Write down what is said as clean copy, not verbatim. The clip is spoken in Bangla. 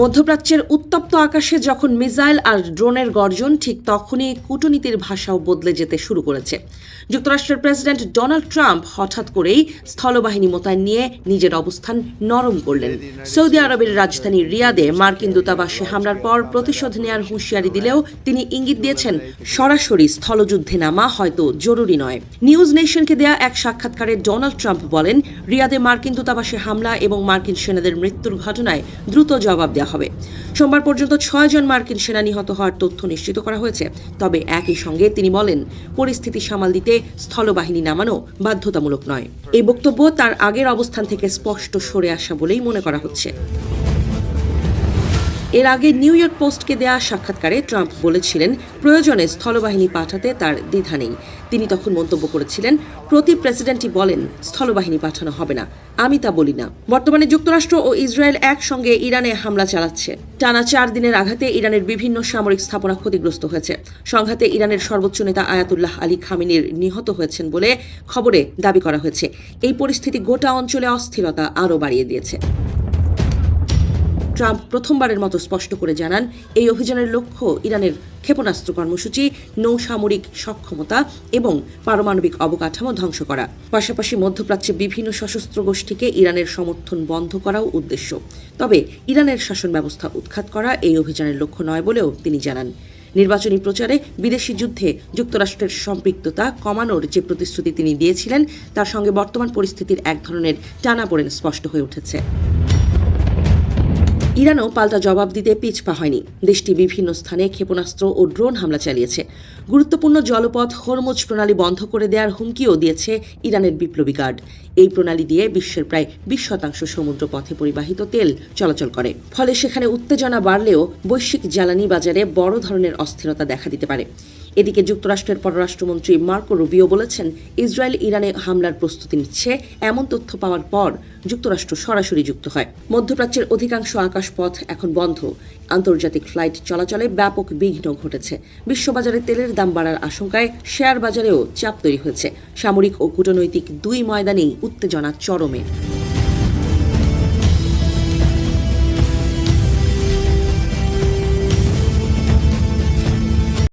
মধ্যপ্রাচ্যের উত্তপ্ত আকাশে যখন মিসাইল আর ড্রোনের গর্জন, ঠিক তখনই কূটনীতির ভাষাও বদলে যেতে শুরু করেছে। যুক্তরাষ্ট্রের প্রেসিডেন্ট ডোনাল্ড ট্রাম্প হঠাৎ করেই স্থলবাহিনী মোতায়েন নিয়ে নিজের অবস্থান নরম করলেন। সৌদি আরবের রাজধানী রিয়াদে মার্কিন দূতাবাসে হামলার পর প্রতিশোধ নেয়ার হুঁশিয়ারি দিলেও তিনি ইঙ্গিত দিয়েছেন সরাসরি স্থলযুদ্ধে নামা হয়তো জরুরি নয়। নিউজ নেশনকে দেয়া এক সাক্ষাৎকারে ডোনাল্ড ট্রাম্প বলেন, রিয়াদে মার্কিন দূতাবাসে হামলা এবং মার্কিন সেনাদের মৃত্যুর ঘটনায় দ্রুত জবাব দেওয়া হবে। সোমবার পর্যন্ত 6 জন মার্কিন সেনা নিহত হওয়ার তথ্য নিশ্চিত করা হয়েছে। তবে একই সঙ্গে তিনি বলেন, পরিস্থিতি সামাল দিতে স্থলবাহিনী নামানো বাধ্যতামূলক নয়। এই বক্তব্য তার আগের অবস্থান থেকে স্পষ্ট সরে আসা বলেই মনে করা হচ্ছে। এর আগে নিউ ইয়র্ক পোস্টকে দেয়া সাক্ষাৎকারে ট্রাম্প বলেছিলেন, প্রয়োজনে স্থলবাহিনী পাঠাতে তার দ্বিধা নেই। তিনি তখন মন্তব্য করেছিলেন, প্রতি প্রেসিডেন্টই বলেন স্থলবাহিনী পাঠানো হবে না, আমি তা বলি না। বর্তমানে যুক্তরাষ্ট্র ও ইসরায়েল একসঙ্গে ইরানে হামলা চালাচ্ছে। টানা 4 দিনের আঘাতে ইরানের বিভিন্ন সামরিক স্থাপনা ক্ষতিগ্রস্ত হয়েছে। সংঘাতে ইরানের সর্বোচ্চ নেতা আয়াতুল্লাহ আলী খামেনির নিহত হয়েছেন বলে খবরে দাবি করা হয়েছে। এই পরিস্থিতি গোটা অঞ্চলে অস্থিরতা আরও বাড়িয়ে দিয়েছে। ট্রাম্প প্রথমবারের মতো স্পষ্ট করে জানান, এই অভিযানের লক্ষ্য ইরানের ক্ষেপণাস্ত্র কর্মসূচি, নৌসামরিক সক্ষমতা এবং পারমাণবিক অবকাঠামো ধ্বংস করা। পাশাপাশি মধ্যপ্রাচ্যে বিভিন্ন সশস্ত্র গোষ্ঠীকে ইরানের সমর্থন বন্ধ করাও উদ্দেশ্য। তবে ইরানের শাসন ব্যবস্থা উৎখাত করা এই অভিযানের লক্ষ্য নয় বলেও তিনি জানান। নির্বাচনী প্রচারে বিদেশি যুদ্ধে যুক্তরাষ্ট্রের সম্পৃক্ততা কমানোর যে প্রতিশ্রুতি তিনি দিয়েছিলেন, তার সঙ্গে বর্তমান পরিস্থিতির এক ধরনের টানাপোড়েন স্পষ্ট হয়ে উঠেছে। ইরানও পাল্টা জবাব দিতে পিছপা হয়নি। দেশটি বিভিন্ন স্থানে ক্ষেপণাস্ত্র ও ড্রোন হামলা চালিয়েছে। গুরুত্বপূর্ণ জলপথ হরমুজ প্রণালী বন্ধ করে দেওয়ার হুমকিও দিয়েছে ইরানের বিপ্লবী গার্ড। এই প্রণালী দিয়ে বিশ্বের প্রায় 20% সমুদ্র পথে পরিবাহিত তেল চলাচল করে। ফলে সেখানে উত্তেজনা বাড়লেও বৈশ্বিক জ্বালানি বাজারে বড় ধরনের অস্থিরতা দেখা দিতে পারে। এদিকে যুক্তরাষ্ট্রের পররাষ্ট্রমন্ত্রী মার্কো রুবিও বলেছেন, ইসরায়েল ইরানে হামলার প্রস্তুতি নিচ্ছে এমন তথ্য পাওয়ার পর যুক্তরাষ্ট্র সরাসরি যুক্ত হয়। মধ্যপ্রাচ্যের অধিকাংশ আকাশপথ এখন বন্ধ। আন্তর্জাতিক ফ্লাইট চলাচলে ব্যাপক বিঘ্ন ঘটেছে। বিশ্ববাজারে তেলের দাম বাড়ার আশঙ্কায় শেয়ার বাজারেও চাপ তৈরি হয়েছে। সামরিক ও কূটনৈতিক দুই ময়দানেই উত্তেজনা চরমে।